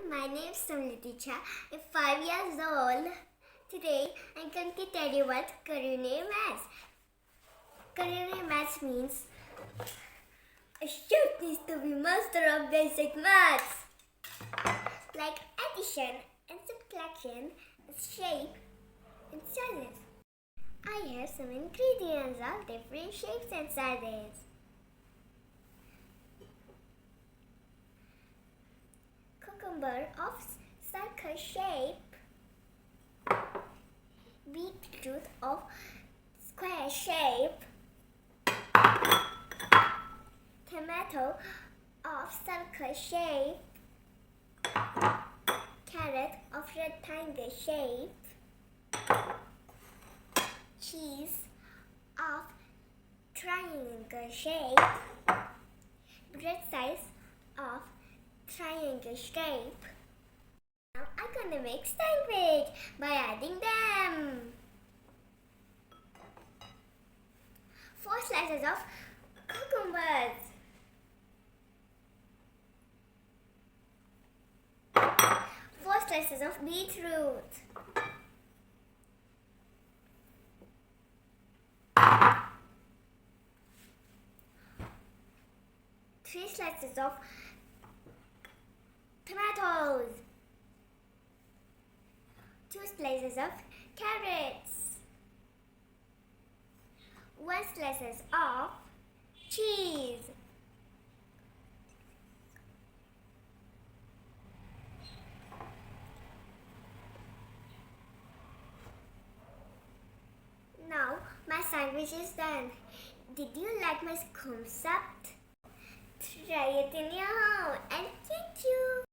my name is Samliticha. I'm 5 years old. Today I'm going to tell you what culinary maths. Culinary maths means a chef needs to be master of basic maths like addition and subtraction, shape and sizes. I have some ingredients of different shapes and sizes. Cucumber of circle shape, beetroot of square shape, tomato of circle shape, carrot of rectangle shape, cheese of triangle shape, bread size of triangle shape. Now I'm gonna make sandwich by adding them. 4 slices of cucumbers, 4 slices of beetroot, 3 slices of tomatoes, 2 slices of carrots, 1 slices of cheese, now my sandwich is done. Did you like my concept? Try it in your home and thank you.